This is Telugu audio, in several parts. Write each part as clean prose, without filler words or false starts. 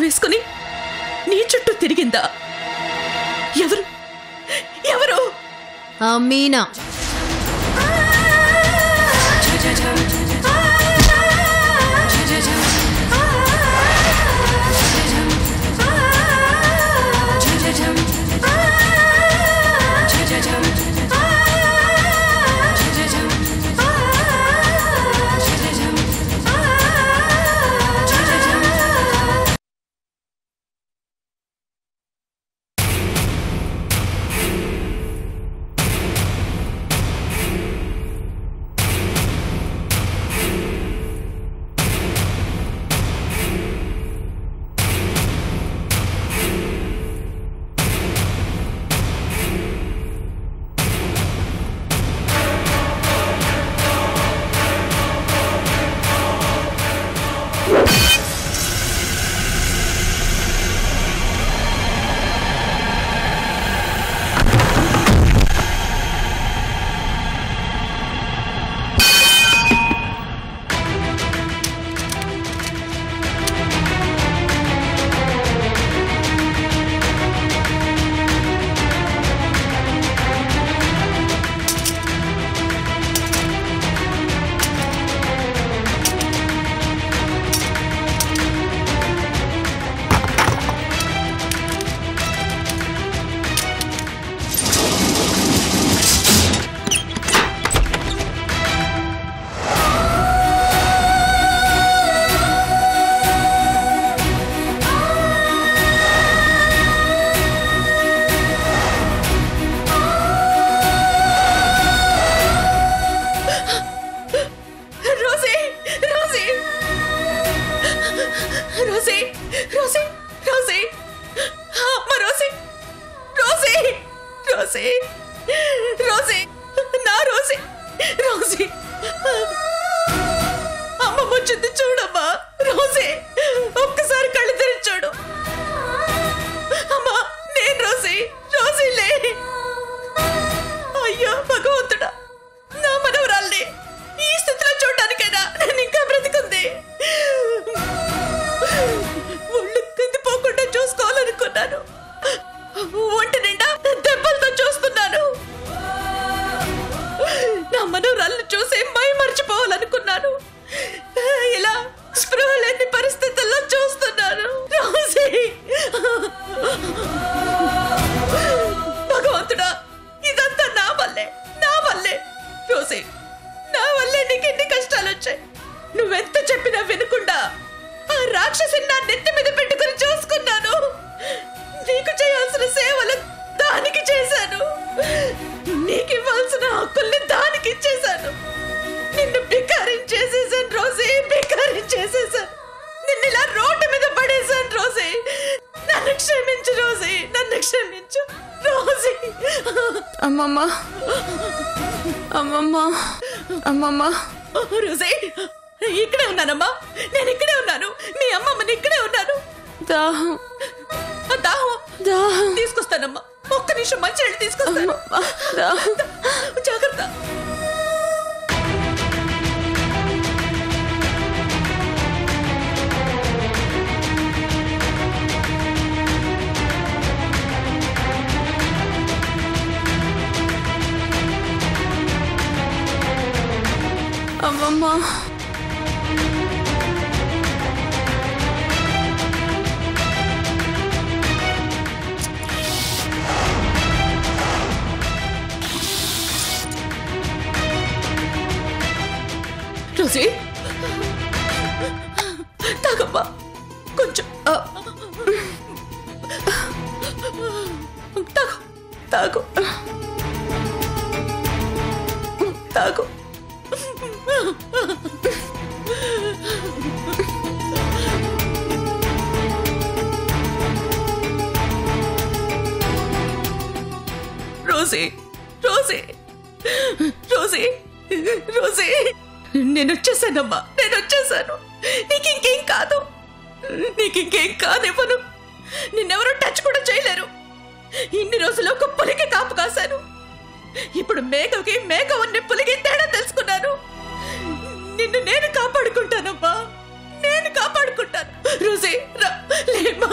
వేసుకుని నీ చుట్టూ తిరిగిందా? ఎవరు ఎవరు? మీనా. అమ్మమ్మ అమ్మమ్మ అమ్మమ్మ. రోజీ, ఇక్కడే ఉన్నానమ్మా, నేను ఇక్కడే ఉన్నాను. మీ అమ్మమ్మని ఇక్కడే ఉన్నాను. దాహం దాహం దాహం. తీసుకొస్తానమ్మా, ఒక్క నిమిషం మంచినీళ్ళు తీసుకొస్తాను. జాగ్రత్త. అమ్మమ్మ రోజీ, తాగమ్మా కొంచెం. తాగు తాగు తాగు. రోజీ రోజీ రోజీ రోజీ, నేను వచ్చేసానమ్మా, నేను వచ్చేసాను. నీకింకేం కాదు, నీకింకేం కానివ్వను. నిన్నెవరూ టచ్ కూడా చేయలేరు. ఇన్ని రోజులు ఒక పులికి కాపు కాశాను. ఇప్పుడు మేకకి మేక ఉన్న పులికి తేడా తెలుసుకున్నాను. నిన్ను నేను కాపాడుకుంటానమ్మా, నేను కాపాడుకుంటాను. రోజీ రా, లేమ్మా.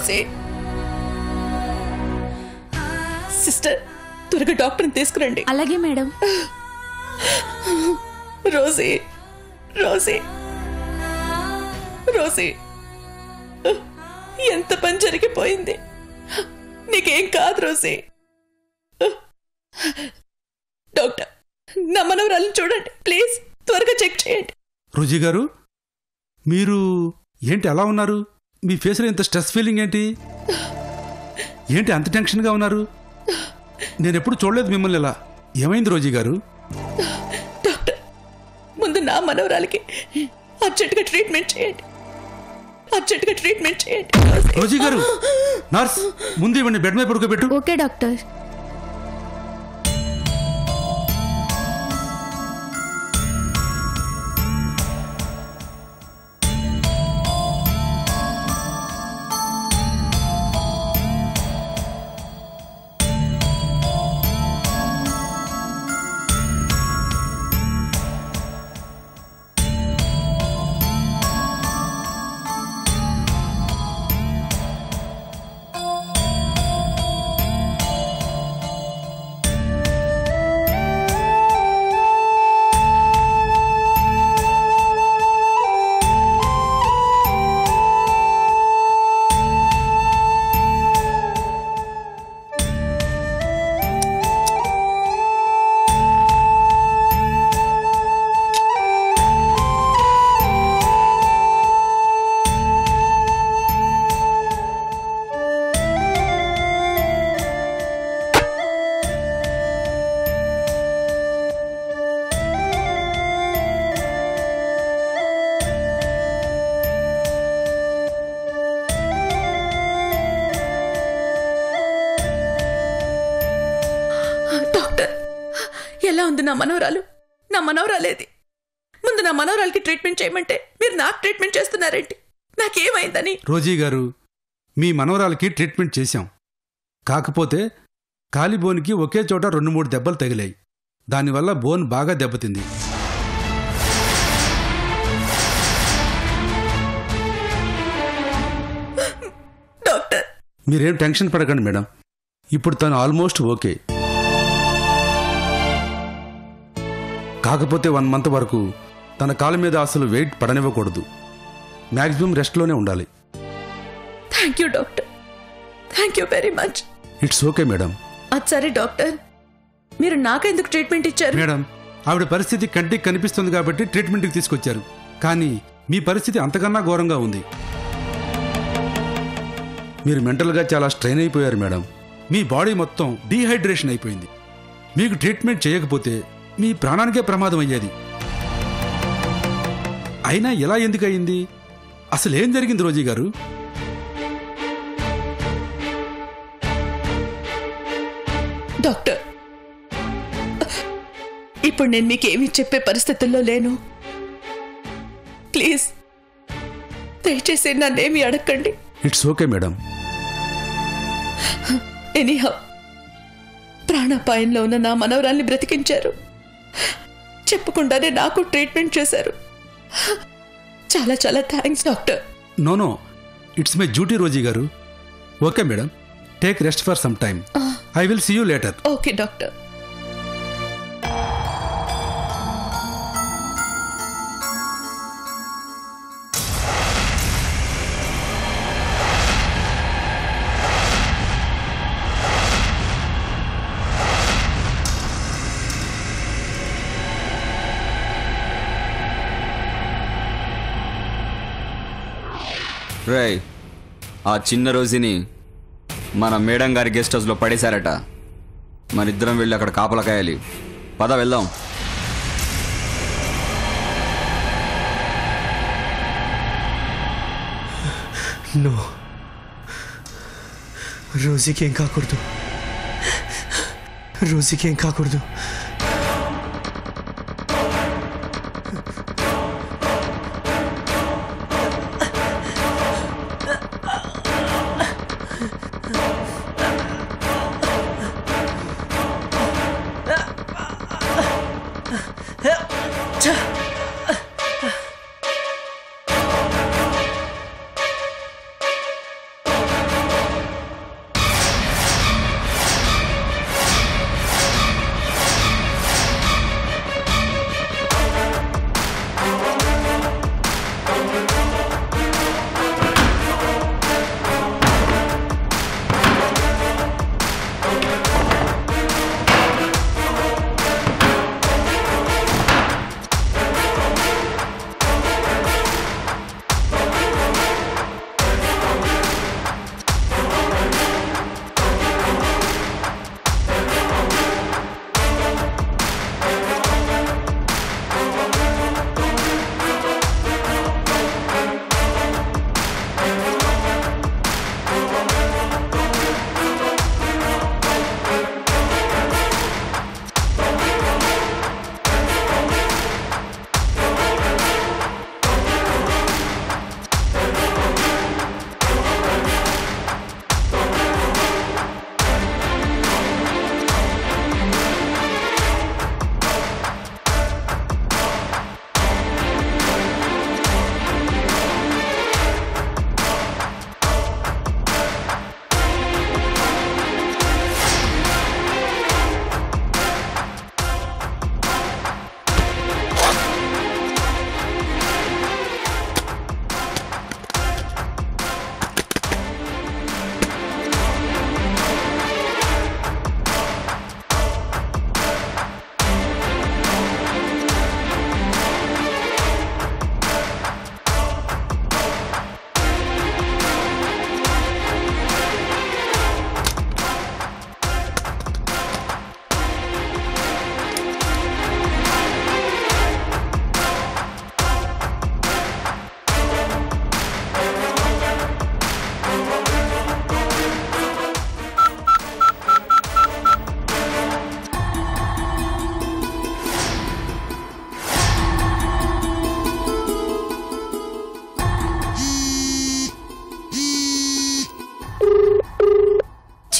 రోసీ సిస్టర్ త్వరగా డాక్టర్ని తీసుకురండి. అలాగే మేడం. రోసీ రోసీ రోసీ ఎంత పని జరిగిపోయింది. నీకేం కాదు రోసీ. డాక్టర్ నా మనవరాలను చూడండి ప్లీజ్, త్వరగా చెక్ చేయండి. రోజీ గారు, మీరు ఏంటి అలా ఉన్నారు? మీ ఫేస్లో ఇంత స్ట్రెస్ ఫీలింగ్ ఏంటి? ఏంటి అంత టెన్షన్గా ఉన్నారు? నేను ఎప్పుడు చూడలేదు మిమ్మల్ని ఇలా. ఏమైంది రోజీ గారు? డాక్టర్ ముందు నా మనవరాలకి అర్జెంటుగా ట్రీట్మెంట్ చేయండి, అర్జెంటుగా ట్రీట్మెంట్ చేయండి. రోజీ గారు, నర్స్ ముందు ఇవ్వండి, బెడ్ మీద పడుకోబెట్టు. Okay doctor. ఎలా ఉంది నా మనవరాలు? నా మనవరాలేది? ముందు నా మనవరాలకి ట్రీట్మెంట్ చేయమంటే మీరు నాకు ట్రీట్మెంట్ చేస్తున్నారేంటి? నాకేమైందని? రోజీ గారు, మీ మనవరాలకి ట్రీట్మెంట్ చేశాం. కాకపోతే కాలి బోన్కి ఒకే చోట 2-3 దెబ్బలు తగిలాయి. దానివల్ల బోన్ బాగా దెబ్బతింది. డాక్టర్ మీరేం టెన్షన్ పడకండి మేడం. ఇప్పుడు తను ఆల్మోస్ట్ ఓకే. కాకపోతే 1 మంత్ వరకు తన కాళ్ళ మీద అసలు వెయిట్ పడనివ్వకూడదు. మ్యాక్సిమం రెస్ట్లోనే ఉండాలి. Thank you doctor, thank you very much. It's okay madam. అది సరే డాక్టర్, మీరు నాకెందుకు ట్రీట్మెంట్ ఇచ్చారు? మేడం, ఆవిడ పరిస్థితి కంటికి కనిపిస్తుంది కాబట్టి ట్రీట్మెంట్కి తీసుకొచ్చారు. కానీ మీ పరిస్థితి అంతకన్నా ఘోరంగా ఉంది. మీరు మెంటల్గా చాలా స్ట్రెయిన్ అయిపోయారు మేడం. మీ బాడీ మొత్తం డీహైడ్రేషన్ అయిపోయింది. మీకు ట్రీట్మెంట్ చేయకపోతే మీ ప్రాణానికే ప్రమాదం అయ్యేది. అయినా ఎలా ఎందుకు అయింది? అసలు ఏం జరిగింది రోజీ గారు? డాక్టర్, ఇప్పుడు నేను మీకేమీ చెప్పే పరిస్థితుల్లో లేను. ప్లీజ్ దయచేసి నన్నేమీ అడగండి. It's okay madam. ఎనీహౌ, ప్రాణాపాయంలో ఉన్న నా మనవరాల్ని బ్రతికించారు. చెప్పకుండానే నాకు ట్రీట్మెంట్ చేశారు. చాలా చాలా thanks doctor. No, it's my duty Rosy గారు. Okay madam, take rest for some time. I will see you later. Okay doctor. రేయ్, ఆ చిన్న రోజుని మన మేడం గారి గెస్ట్ హౌస్లో పడేశారట. మన ఇద్దరం వెళ్ళి అక్కడ కాపలా కాయాలి. పద వెళ్దాం. నో, రోజీకి ఏం కాకూడదు, రోజీకి ఏం కాకూడదు.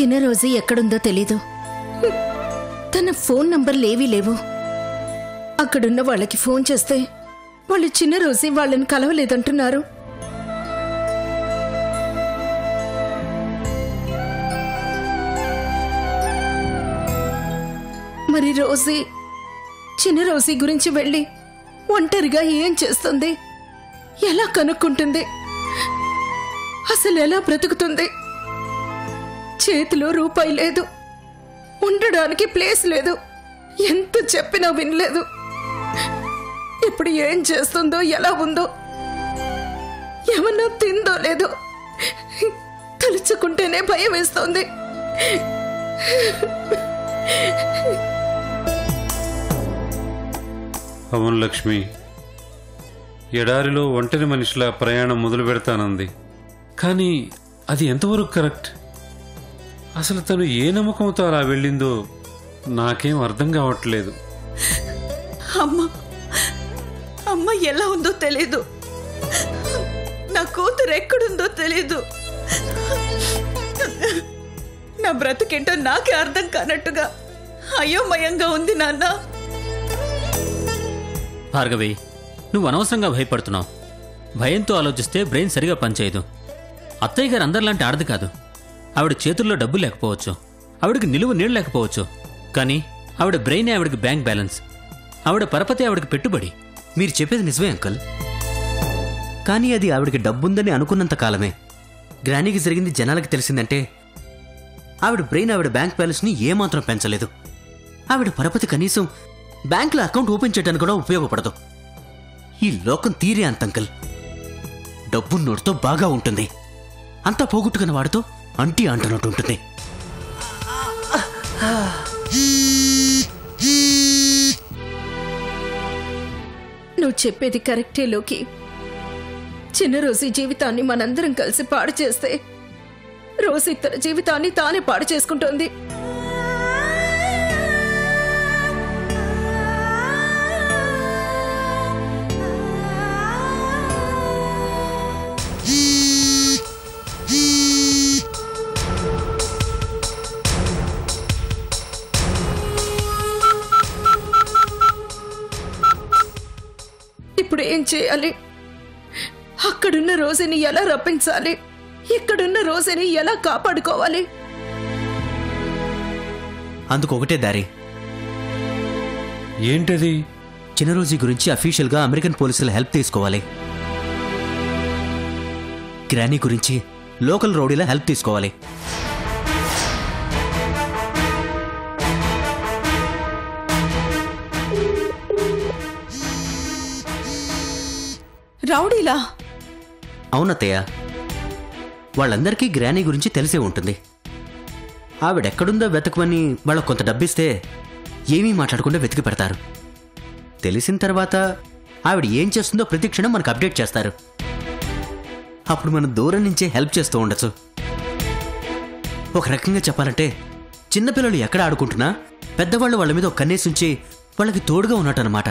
చిన్న రోజు ఎక్కడుందో తెలీదు. తన ఫోన్ నంబర్లేవీ లేవు. అక్కడున్న వాళ్ళకి ఫోన్ చేస్తే వాళ్ళు చిన్న రోజు వాళ్ళని కలవలేదంటున్నారు. మరి రోజీ చిన్న రోజీ గురించి వెళ్ళి ఒంటరిగా ఏం చేస్తుంది, ఎలా కనుక్కుంటుంది, అసలు ఎలా బ్రతుకుతుంది? చేతిలో రూపాయి లేదు, ఉండడానికి ప్లేస్ లేదు, ఎంత చెప్పినా వినలేదు. ఇప్పుడు ఏం చేస్తుందో, ఎలా ఉందో, ఏమన్నా తిందో లేదో తలుచుకుంటేనే భయం వేస్తోంది. అవును లక్ష్మి, ఎడారిలో ఒంటరి మనిషిలా ప్రయాణం మొదలు పెడతానంది. కానీ అది ఎంతవరకు కరెక్ట్? అసలు తను ఏ నమ్మకంతో అలా వెళ్ళిందో నాకేం అర్థం కావట్లేదు. అమ్మ ఎలా ఉందో తెలీదు, నా కూతురు ఎక్కడుందో తెలీదు. నా బ్రతికేంటో నాకే అర్థం కానట్టుగా అయోమయంగా ఉంది నాన్న. భార్గవి, నువ్వు అనవసరంగా భయపడుతున్నావు. భయంతో ఆలోచిస్తే బ్రెయిన్ సరిగా పనిచేయదు. అత్తయ్య గారు అందరిలాంటి ఆడది కాదు. ఆవిడ చేతుల్లో డబ్బు లేకపోవచ్చు, ఆవిడకి నిలువ నీళ్ళు లేకపోవచ్చు, కానీ ఆవిడ బ్రెయినే ఆవిడకి బ్యాంక్ బ్యాలెన్స్, ఆవిడ పరపతి ఆవిడకి పెట్టుబడి. మీరు చెప్పేది నిజమే అంకల్, కానీ అది ఆవిడకి డబ్బుందని అనుకున్నంత కాలమే. గ్రానీకి జరిగింది జనాలకి తెలిసిందంటే ఆవిడ బ్రెయిన్ ఆవిడ బ్యాంక్ బ్యాలెన్స్ని ఏమాత్రం పెంచలేదు. ఆవిడ పరపతి కనీసం బ్యాంకులో అకౌంట్ ఓపెన్ చేయడానికి కూడా ఉపయోగపడదు. ఈ లోకం తీరే అంత అంకల్. డబ్బున్నోడితో బాగా ఉంటుంది, అంతా పోగొట్టుకున్న వాడితో అంటీ అంటున్నట్టు ఉంటుంది. నువ్వు చెప్పేది కరెక్టే లోకి. చిన్న రోజీ జీవితాన్ని మనందరం కలిసి పాడు చేస్తే రోజీ తన జీవితాన్ని తానే పాడు చేసుకుంటోంది. ఇప్పుడు ఏం చేయాలి? అక్కడున్న రోజుని ఎలా రప్పించాలి? ఇక్కడున్న రోజుని ఎలా కాపాడుకోవాలి? అందుకు ఒకటే దారి. ఏంటది? చిన్న రోజీ గురించి అఫీషియల్గా అమెరికన్ పోలీసుల హెల్ప్ తీసుకోవాలి. గ్రానీ గురించి లోకల్ రౌడీల హెల్ప్ తీసుకోవాలి. రౌడీలా? అవునత్తయ్య, వాళ్ళందరికీ గ్రానీ గురించి తెలిసే ఉంటుంది. ఆవిడెక్కడుందో వెతకమని వాళ్ళకు కొంత డబ్బిస్తే ఏమీ మాట్లాడకుండా వెతికి పెడతారు. తెలిసిన తర్వాత ఆవిడ ఏం చేస్తుందో ప్రతి క్షణం మనకు అప్డేట్ చేస్తారు. అప్పుడు మనం దూరం నుంచే హెల్ప్ చేస్తూ ఉండొచ్చు. ఒక రకంగా చెప్పాలంటే చిన్నపిల్లలు ఎక్కడ ఆడుకుంటున్నా పెద్దవాళ్ళు వాళ్ళ మీద ఒక కన్నేసుంచి వాళ్ళకి తోడుగా ఉన్నట్టనమాట.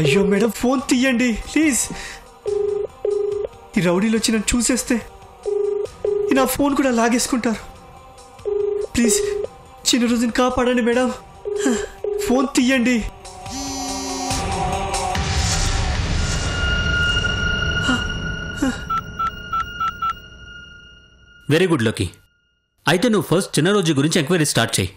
అయ్యో మేడం, ఫోన్ తీయండి ప్లీజ్. ఈ రౌడీలు వచ్చి నన్ను చూసేస్తే నా ఫోన్ కూడా లాగేసుకుంటారు. ప్లీజ్ చిన్న రోజుని కాపాడండి మేడం, ఫోన్ తీయండి. వెరీ గుడ్ లోకి. అయితే నువ్వు ఫస్ట్ చిన్న రోజు గురించి ఎంక్వైరీ స్టార్ట్ చేయి.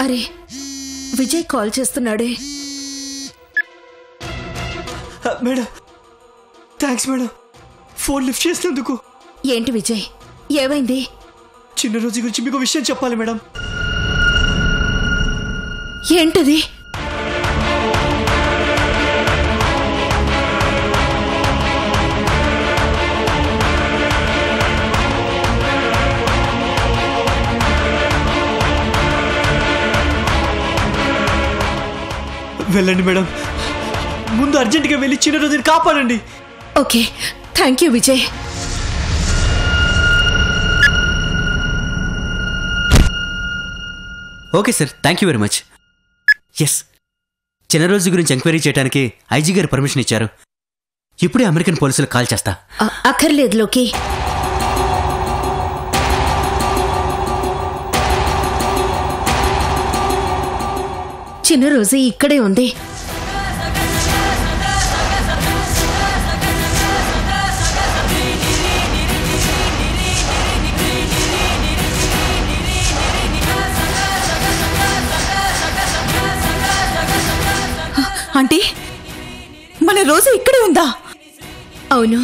అరే, విజయ్ కాల్ చేస్తున్నాడే. Madam thanks madam, phone lift చేసినందుకు. ఏంటి విజయ్, ఏమైంది? చిన్న రోజు గురించి మీకు విషయం చెప్పాలి మేడం. ఏంటది? వెళ్ళండి మేడం, ముందు అర్జెంటుగా వెళ్ళి చిన్న రోజుని కాపాడండి. Okay, thank you Vijay. Okay sir, thank you very much. Yes, చిన్న రోజు గురించి ఎంక్వైరీ చేయడానికి ఐజీ గారు పర్మిషన్ ఇచ్చారు. ఇప్పుడే అమెరికన్ పోలీసులకు కాల్ చేస్తా. అక్కర్లేదు లోకి. చిన్న రోజు ఇక్కడే ఉంది. ఆంటీ, మన రోజు ఇక్కడే ఉందా? అవును.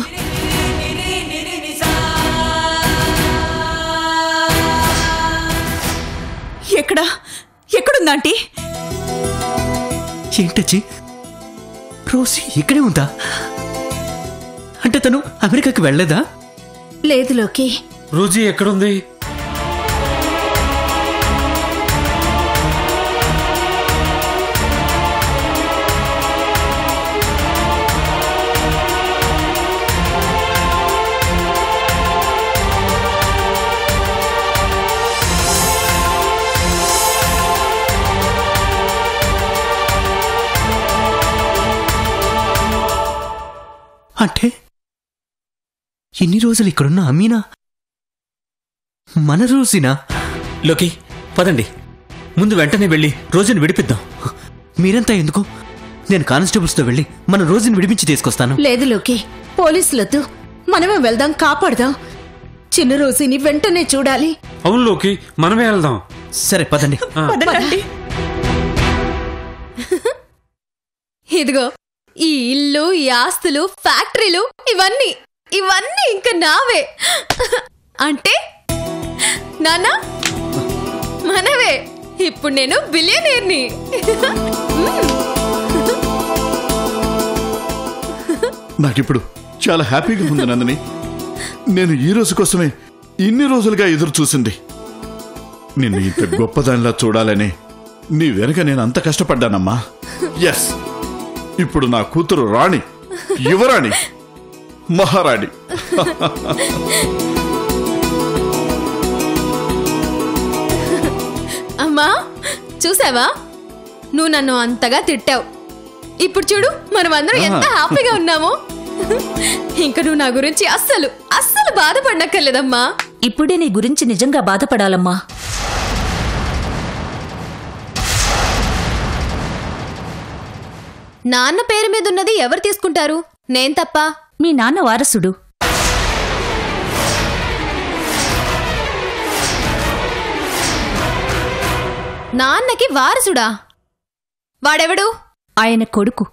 ఎక్కడుందా ఆంటీ? ఏంటచ్చి, రోజు ఇక్కడే ఉందా? అంటే తను అమెరికాకి వెళ్ళలేదా? లేదు లోకి. రోజీ ఎక్కడుంది? అంటే ఇన్ని రోజులు ఇక్కడున్న అమీనా మన రోజీనా? లోకి పదండి, ముందు వెంటనే వెళ్ళి రోజుని విడిపిద్దాం. మీరంతా ఎందుకు? నేను కానిస్టేబుల్స్తో వెళ్ళి మన రోజుని విడిపించి తీసుకొస్తాను. లేదు లోకి, పోలీసులొద్దు, మనమే వెళ్దాం, కాపాడదాం. చిన్న రోజుని వెంటనే చూడాలి. అవును లోకి, మనమే వెళ్దాం. సరే పదండి. ఇదిగో ఈ ఇల్లు, ఈ ఆస్తులు, ఫ్యాక్టరీలు, ఇవన్నీ ఇంకా నావే. అంటే నాన్న మనవే. ఇప్పుడు నేను బిలియనీర్ని. నాకిప్పుడు చాలా హ్యాపీగా ఉంది నందిని. నేను ఈ రోజు కోసమే ఇన్ని రోజులుగా ఎదురు చూసింది. నిన్ను ఇంత గొప్పదానిలా చూడాలని నీ వెనక నేను అంత కష్టపడ్డానమ్మా. ఎస్, ఇప్పుడు నా కూతురు రాణి, యువరాణి, మహారాణి. అమ్మా చూసావా, నువ్వు నన్ను అంతగా తిట్టావు. ఇప్పుడు చూడు, మనమందరం ఎంత హ్యాపీగా ఉన్నామో. ఇంకా నువ్వు నా గురించి అస్సలు బాధపడనక్కర్లేదమ్మా. ఇప్పుడే నీ గురించి నిజంగా బాధపడాలమ్మా. నాన్న పేరు మీద ఉన్నది ఎవరు తీసుకుంటారు? నేను తప్ప. మీ నాన్న వారసుడు. నాన్నకి వారసుడా? వాడెవడు? ఆయన కొడుకు.